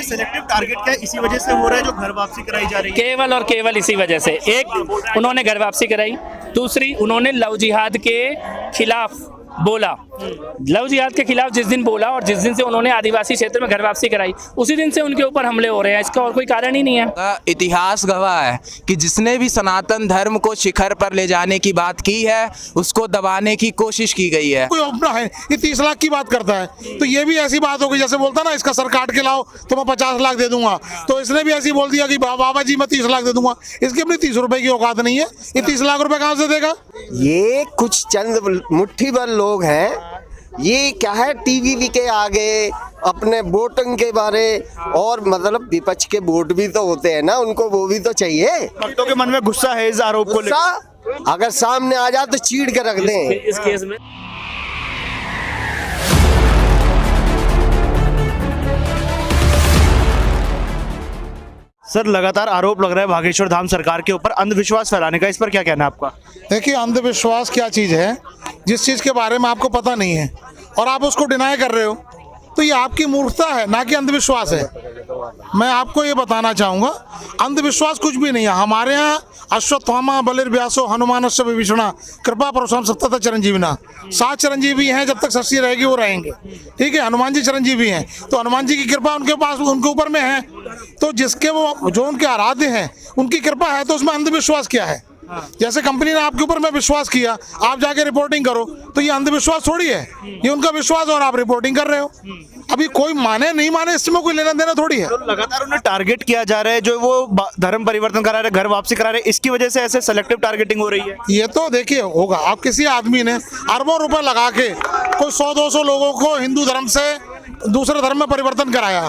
ये selective target क्या इसी वजह से हो रहा है जो घर वापसी कराई जा रही है? केवल और केवल इसी वजह से। एक, उन्होंने घर वापसी कराई। दूसरी, उन्होंने लव जिहाद के खिलाफ बोला। लव जिहाद के खिलाफ जिस दिन बोला और जिस दिन से उन्होंने आदिवासी क्षेत्र में घर वापसी कराई, उसी दिन से उनके ऊपर हमले हो रहे हैं। इसका और कोई कारण ही नहीं है। इतिहास गवाह है कि जिसने भी सनातन धर्म को शिखर पर ले जाने की बात की है, उसको दबाने की कोशिश की गई है। कोई अपना है, ये 30 लाख की बात करता है, तो ये भी ऐसी बात होगी जैसे बोलता ना इसका सर काट के लाओ तो मैं 50 लाख दे दूंगा। तो इसने भी ऐसी बोल दिया कि बाबा जी मैं 30 लाख दे दूंगा। इसकी अपनी 30 रुपए की औकात नहीं है, ये 30 लाख रुपए कहाँ से देगा? ये कुछ चंद मुट्ठी भर लोग हैं, ये क्या है टीवी के आगे अपने वोटिंग के बारे, और मतलब विपक्ष के वोट भी तो होते हैं ना, उनको वो भी तो चाहिए। भक्तों के मन में गुस्सा है इस आरोप को लेकर। गुस्सा अगर सामने आ जाए तो चीड़ के रख दें। इस केस में सर, लगातार आरोप लग रहा है बागेश्वर धाम सरकार के ऊपर अंधविश्वास फैलाने का, इस पर क्या कहना है आपका? देखिए, अंधविश्वास क्या चीज़ है? जिस चीज़ के बारे में आपको पता नहीं है और आप उसको डिनाई कर रहे हो, तो ये आपकी मूर्खता है, ना कि अंधविश्वास है। मैं आपको ये बताना चाहूँगा, अंधविश्वास कुछ भी नहीं है। हमारे यहाँ अश्वत्थामा बलिर्व्यासो हनुमानस्य विभीषणा कृपा परशुराम सप्ततः चिरंजीविना, 7 चिरंजीवी हैं, जब तक सृष्टि रहेगी वो रहेंगे। ठीक है, हनुमान जी चिरंजीवी हैं, तो हनुमान जी की कृपा उनके पास उनके ऊपर में है। तो जिसके वो जो उनके आराध्य हैं उनकी कृपा है, तो उसमें अंधविश्वास क्या है? जैसे कंपनी ने आपके ऊपर में विश्वास किया, आप जाके रिपोर्टिंग करो, तो ये अंधविश्वास थोड़ी है, ये उनका विश्वास और आप रिपोर्टिंग कर रहे हो। अभी कोई माने नहीं माने इसमें कोई लेना देना थोड़ी है। तो लगातार उन्हें टारगेट किया जा रहा है, जो वो धर्म परिवर्तन करा रहे, घर वापसी करा रहे, इसकी वजह से ऐसे सेलेक्टिव टारगेटिंग हो रही है। ये तो देखिए होगा, आप किसी आदमी ने अरबों रुपए लगा के कोई 100-200 लोगों को हिंदू धर्म से दूसरे धर्म में परिवर्तन कराया,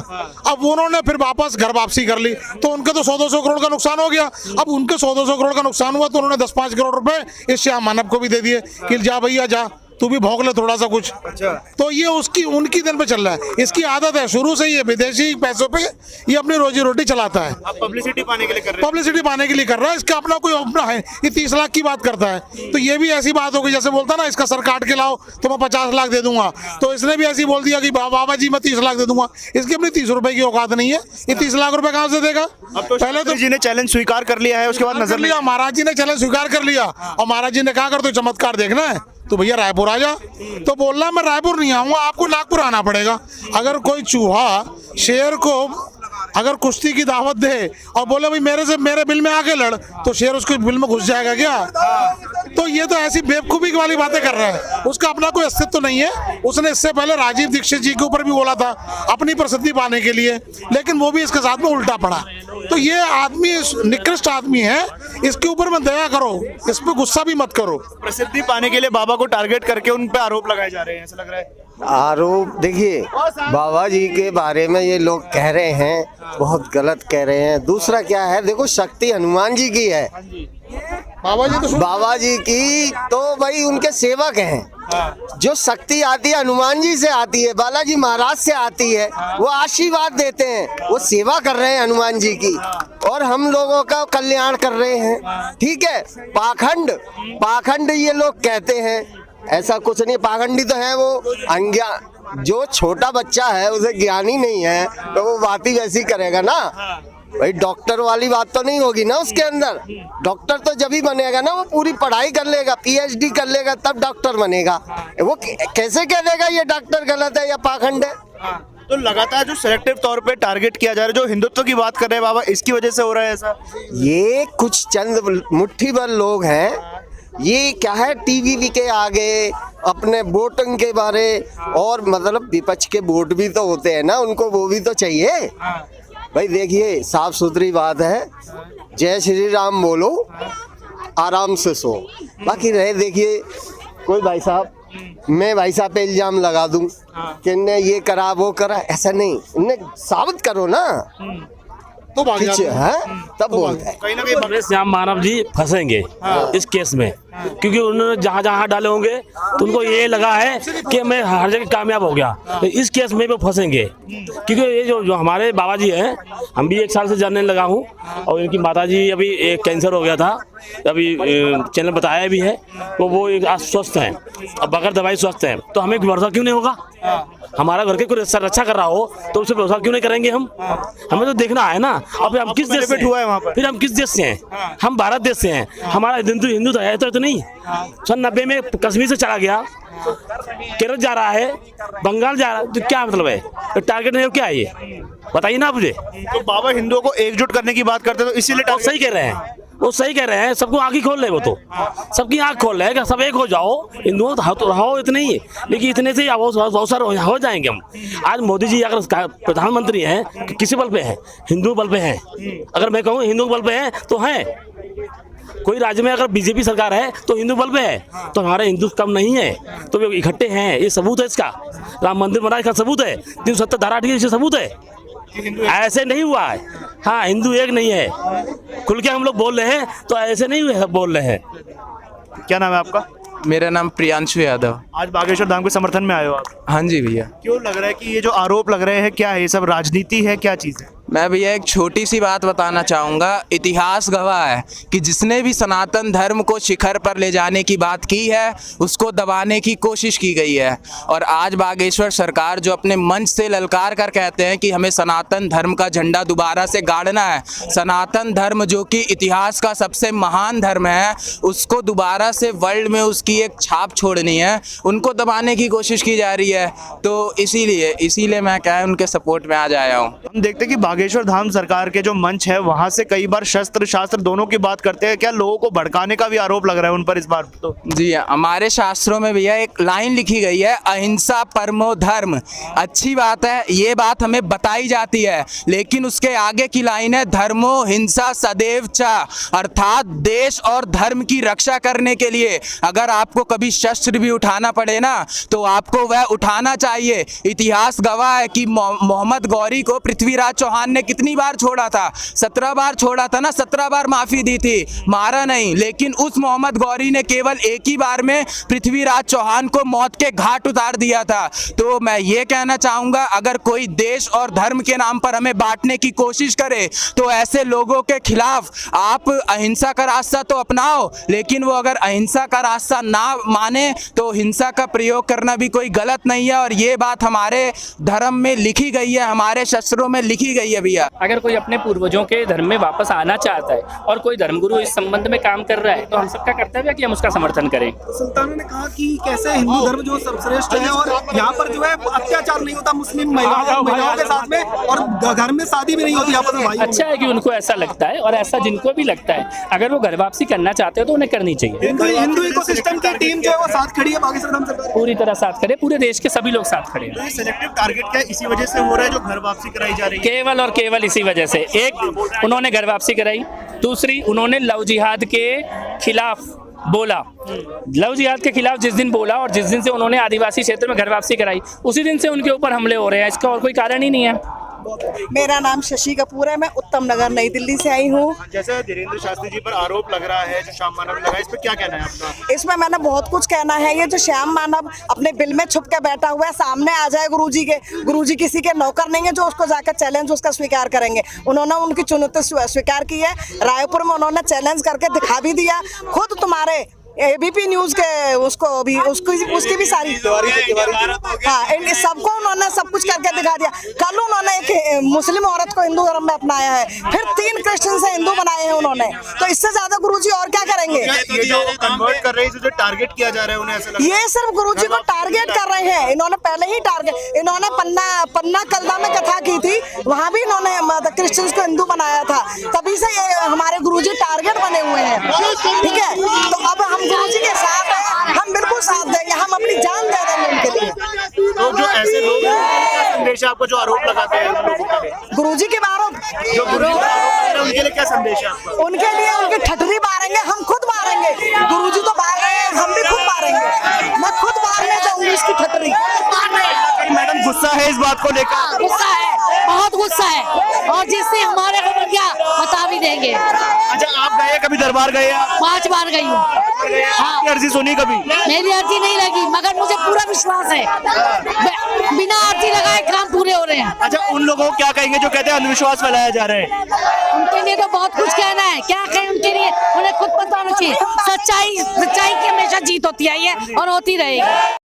अब उन्होंने फिर वापस घर वापसी कर ली, तो उनके तो 100-200 करोड़ का नुकसान हो गया। अब उनके 100-200 करोड़ का नुकसान हुआ, तो उन्होंने 10-5 करोड़ रुपए इस श्याम मानव को भी दे दिए कि जा भैया जा, तू भी भोग ले थोड़ा सा कुछ। अच्छा। तो ये उसकी उनकी दिन पे चल रहा है, इसकी आदत है शुरू से, ये विदेशी पैसों पे ये अपनी रोजी रोटी चलाता है। आप पब्लिसिटी पाने के लिए कर रहे हैं। पब्लिसिटी पाने के लिए कर रहा है, इसका अपना कोई अपना है, ये 30 लाख की बात करता है, तो ये भी ऐसी बात होगी जैसे बोलता ना इसका सर काट के लाओ तो मैं 50 लाख दे दूंगा। तो इसने भी ऐसी बोल दिया कि बाबा जी मैं 30 लाख दे दूंगा। इसकी अपनी 30 रुपए की औकात नहीं है, ये 30 लाख रुपए कहाँ से देगा? अब तो पहले तो जी ने चैलेंज स्वीकार कर लिया है, उसके बाद नजर लिया, महाराज जी ने चैलेंज स्वीकार कर लिया, और महाराज जी ने कहा कर तो चमत्कार देखना है तो भैया रायपुर आ जा। तो बोल रहा मैं रायपुर नहीं आऊंगा, आपको नागपुर आना पड़ेगा। अगर कोई चूहा शेर को अगर कुश्ती की दावत दे और बोले भाई मेरे बिल में आके लड़, तो शेर उसके बिल में घुस जाएगा क्या? तो ये तो ऐसी बेवकूफी वाली बातें कर रहा है, उसका अपना कोई अस्तित्व नहीं है। उसने इससे पहले राजीव दीक्षित जी के ऊपर भी बोला था अपनी प्रसिद्धि पाने के लिए, लेकिन वो भी इसके साथ में उल्टा पड़ा। तो ये आदमी निकृष्ट आदमी है, इसके ऊपर में दया करो, इस पे गुस्सा भी मत करो। प्रसिद्धि पाने के लिए बाबा को टारगेट करके उन पे आरोप लगाए जा रहे हैं, ऐसा लग रहा है। आरोप देखिए, बाबा जी के बारे में ये लोग कह रहे हैं, बहुत गलत कह रहे हैं। दूसरा क्या है, देखो शक्ति हनुमान जी की है, बाबा जी की तो भाई उनके सेवक हैं। जो शक्ति आती है हनुमान जी से आती है, बालाजी महाराज से आती है, वो आशीर्वाद देते हैं, वो सेवा कर रहे हैं हनुमान जी की, और हम लोगों का कल्याण कर रहे हैं। ठीक है, पाखंड ये लोग कहते हैं, ऐसा कुछ नहीं, पाखंडी तो है वो अज्ञान। जो छोटा बच्चा है उसे ज्ञान ही नहीं है, तो वो बात ही वैसी करेगा ना भाई। डॉक्टर वाली बात तो नहीं होगी ना उसके अंदर। डॉक्टर तो जब ही बनेगा ना, वो पूरी पढ़ाई कर लेगा, PhD कर लेगा, तब डॉक्टर बनेगा। वो कैसे कह देगा ये डॉक्टर गलत है या पाखंड है? तो लगातार जो सिलेक्टिव तौर पे टारगेट किया जा रहा है, जो हिंदुत्व की बात कर रहे हैं बाबा, इसकी वजह से हो रहा है ऐसा? ये कुछ चंद मुट्ठी भर लोग हैं, ये क्या है टीवी के आगे अपने वोटिंग के बारे, और मतलब विपक्ष के वोट भी तो होते हैं ना, उनको वो भी तो चाहिए। भाई देखिए, साफ सुथरी बात है, जय श्री राम बोलो, आराम से सो। बाकी रहे देखिए, कोई भाई साहब, मैं भाई साहब पे इल्जाम लगा दूं कि इनने ये करा वो करा, ऐसा नहीं, इन्हें साबित करो ना। तो भाग जाते हैं। है तब बोलते हैं। कहीं ना कहीं में श्याम मानव जी फंसेंगे इस केस में, क्योंकि उन्होंने जहाँ जहाँ डाले होंगे तो उनको ये लगा है कि मैं हर जगह कामयाब हो गया, तो इस केस में वो फंसेंगे। क्योंकि ये जो हमारे बाबा जी हैं, हम भी 1 साल से जानने लगा हूँ, और इनकी माता जी अभी एक कैंसर हो गया था, अभी चैनल बताया भी है, तो वो एक आज स्वस्थ हैं, अब बगैर दवाई स्वस्थ हैं, तो हमें भरोसा क्यों नहीं होगा? हमारा घर के कोई रक्षा कर रहा हो तो उससे भरोसा क्यों नहीं करेंगे हम? हमें तो देखना है ना। अब हम किस देश से हुआ है वहाँ पर? फिर हम किस देश से हैं? हम भारत देश से हैं। हमारा हिंदू है तो नहीं। सन 90 में कश्मीर से चला गया, केरल जा रहा है, बंगाल जा रहा है, तो क्या मतलब है? तो टारगेट नहीं, क्या है ये बताइए ना आप मुझे। तो बाबा हिंदुओं को एकजुट करने की बात करते हैं, तो इसीलिए वो सही कह रहे हैं, वो सही कह रहे हैं, सबको आँख ही खोल रहे, वो तो सबकी आँख खोल रहे हैं कि सब एक हो जाओ, हिंदुओं तो रहो इतने ही, लेकिन इतने से बहुत सारे हो जाएंगे हम। आज मोदी जी अगर प्रधानमंत्री हैं, किसी बल पे हैं? हिंदू बल पे हैं। अगर मैं कहूँ हिंदू बल पे हैं तो हैं, कोई राज्य में अगर बीजेपी सरकार है तो हिंदू बल पे है, तो हमारे हिंदू कम नहीं है, तो वे इकट्ठे हैं, ये सबूत है इसका। राम मंदिर बनाने का सबूत है, 370 धारा हटी, इससे सबूत है। ऐसे नहीं हुआ है। हाँ, हिंदू एक नहीं है, खुल के हम लोग बोल रहे हैं, तो ऐसे नहीं हुए बोल रहे हैं। क्या नाम है आपका? मेरा नाम प्रियांशु यादव। आज बागेश्वर धाम के समर्थन में आए हो आप? हाँ जी भैया। क्यों लग रहा है कि ये जो आरोप लग रहे हैं, क्या है ये सब राजनीति है, क्या चीज़ है? मैं भैया एक छोटी सी बात बताना चाहूँगा। इतिहास गवाह है कि जिसने भी सनातन धर्म को शिखर पर ले जाने की बात की है, उसको दबाने की कोशिश की गई है। और आज बागेश्वर सरकार जो अपने मंच से ललकार कर कहते हैं कि हमें सनातन धर्म का झंडा दोबारा से गाड़ना है, सनातन धर्म जो कि इतिहास का सबसे महान धर्म है, उसको दोबारा से वर्ल्ड में उसकी एक छाप छोड़नी है, उनको दबाने की कोशिश की जा रही है। तो इसीलिए मैं क्या है उनके सपोर्ट में आज आया हूँ। हम देखते हैं कि बागेश्वर धाम सरकार के जो मंच है वहां से कई बार शस्त्र शास्त्र दोनों की बात करते हैं, क्या लोगों को भड़काने का भी आरोप लग रहा है उन पर इस बार? तो जी, हमारे शास्त्रों में भैया एक लाइन लिखी गई है, अहिंसा परमो धर्म। अच्छी बात है, ये बात हमें बताई जाती है, लेकिन उसके आगे की लाइन है धर्मो हिंसा सदैव चा, अर्थात देश और धर्म की रक्षा करने के लिए अगर आपको कभी शस्त्र भी उठाना पड़े ना, तो आपको वह उठाना चाहिए। इतिहास गवाह है कि मोहम्मद गौरी को पृथ्वीराज चौहान ने कितनी बार छोड़ा था? 17 बार छोड़ा था ना, 17 बार माफी दी थी, मारा नहीं। लेकिन उस मोहम्मद गौरी ने केवल एक ही बार में पृथ्वीराज चौहान को मौत के घाट उतार दिया था। तो मैं ये कहना चाहूँगा, अगर कोई देश और धर्म के नाम पर हमें बांटने की कोशिश करे तो ऐसे लोगों के खिलाफ आप अहिंसा का रास्ता तो अपनाओ, लेकिन वो अगर अहिंसा का रास्ता ना माने तो हिंसा का प्रयोग करना भी कोई गलत नहीं है। और ये बात हमारे धर्म में लिखी गई है, हमारे शास्त्रों में लिखी गई है भैया। अगर कोई अपने पूर्वजों के धर्म में वापस आना चाहता है और कोई धर्मगुरु इस संबंध में काम कर रहा है, तो हम सबका कर्तव्य है कि हम उसका समर्थन करें। सुल्तानों ने कहा कि कैसे हिंदू धर्म जो सर्वश्रेष्ठ है और यहाँ पर जो है अत्याचार नहीं होता मुस्लिम महिलाओं के साथ में, और घर में शादी भी नहीं होती आपस में भाई। अच्छा है कि उनको ऐसा लगता है, और ऐसा जिनको भी लगता है, अगर वो घर वापसी करना चाहते हो तो उन्हें करनी चाहिए। हिंदू इकोसिस्टम की टीम जो है वो साथ खड़ी है बागेश्वर धाम सरकार, पूरी तरह साथ खड़े, पूरे देश के सभी लोग साथ खड़े हैं। सिलेक्टिव टारगेट क्या इसी वजह से हो रहा है जो घर वापसी कराई जा रही है? केवल और केवल इसी वजह से। एक, उन्होंने घर वापसी कराई, दूसरी, उन्होंने लव जिहाद के खिलाफ बोला। लव जिहाद के खिलाफ जिस दिन बोला और जिस दिन से उन्होंने आदिवासी क्षेत्र में घर वापसी कराई, उसी दिन से उनके ऊपर हमले हो रहे हैं। इसका और कोई कारण ही नहीं है। मेरा नाम शशि कपूर है, मैं उत्तम नगर नई दिल्ली से आई हूँ। जैसे धीरेन्द्र शास्त्री जी पर आरोप लग रहा है, जो श्याम मानव ने लगाया, इस पर क्या कहना है आपका? इसमें मैंने बहुत कुछ कहना है। ये जो श्याम मानव अपने बिल में छुप के बैठा हुआ है, सामने आ जाए गुरुजी के, गुरुजी किसी के नौकर नहीं है जो उसको जाकर चैलेंज उसका स्वीकार करेंगे। उन्होंने उनकी चुनौती स्वीकार की है, रायपुर में उन्होंने चैलेंज करके दिखा भी दिया। खुद तुम्हारे एबीपी न्यूज के उसको भी उसकी भी सारी हाँ, इन सबको उन्होंने सब कुछ करके दिखा दिया। कल उन्होंने एक मुस्लिम औरत को हिंदू धर्म में अपनाया है, फिर 3 क्रिश्चियन से हिंदू बनाए हैं उन्होंने। तो इससे ज्यादा गुरुजी और क्या करेंगे? ये जो कन्वर्ट कर रहे हैं, जो टारगेट किया जा रहा है, उन्हें ऐसा लगता है ये सिर्फ गुरुजी को टारगेट कर रहे हैं। इन्होंने पहले ही टारगेट, इन्होंने पन्ना कल्दा में कथा की थी, वहाँ भी इन्होंने क्रिश्चियंस को हिंदू बनाया था। तभी से ये हमारे गुरुजी टारगेट बने हुए हैं। ठीक है, तो अब हम गुरुजी के साथ हैं, हम बिल्कुल साथ देंगे, हम अपनी जान दे देंगे उनके लिए। तो जो ऐसे लोग हैं, क्या संदेश है आपको जो आरोप लगाते हैं गुरुजी के बारे जो गुरुजी पर आरोप लगा रहे हैं, उनके लिए क्या संदेश है आपका? उनके लिए उनकी ठठरी मारेंगे, हम खुद मारेंगे। गुरुजी तो मार रहे हैं, हम भी खुद मारेंगे। मैं खुद मारने जाऊंगी इसकी ठठरी। मैडम गुस्सा है इस बात को लेकर? गुस्सा है, बहुत गुस्सा है, और जिससे हमारे देंगे। अच्छा, आप गए कभी दरबार गए आप? 5 बार गई हूँ। आपकी अर्जी सुनी कभी? मेरी अर्जी नहीं लगी, मगर मुझे पूरा विश्वास है बिना अर्जी लगाए काम पूरे हो रहे हैं। अच्छा, उन लोगों को क्या कहेंगे जो कहते हैं अंधविश्वास फैलाया जा रहा है? उनके लिए तो बहुत कुछ कहना है, क्या कहें उनके लिए, उन्हें खुद पता होना चाहिए। सच्चाई की हमेशा जीत होती आई है और होती रहेगी।